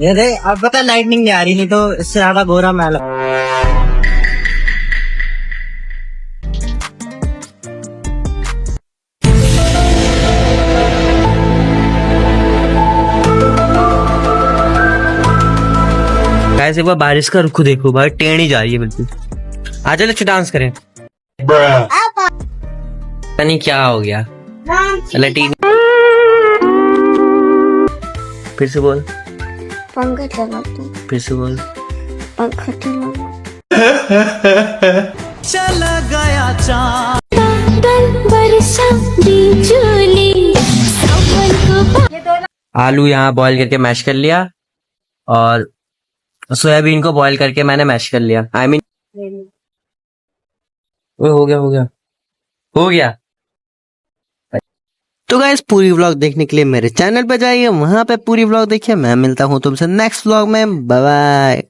ये देख अब पता लाइटनिंग नहीं आ रही, नहीं तो इससे ज्यादा गोरा मैल। ऐसे एक बार बारिश का रुख देखो भाई, टेढ़ी जा रही है बिल्कुल। आ चलो डांस करें। पता नहीं क्या हो गया। लटी फिर से बोल। पंखा चला तू। फिर से बोल। पंखा चला। चला गया चाँद। आलू यहाँ बॉईल करके मैश कर लिया और सोयाबीन को बॉईल करके मैंने मैश कर लिया। आई मीन हो गया। तो गाइस पूरी व्लॉग देखने के लिए मेरे चैनल पे जाइए, वहां पे पूरी व्लॉग देखिए। मैं मिलता हूँ तुमसे नेक्स्ट व्लॉग में। Bye bye.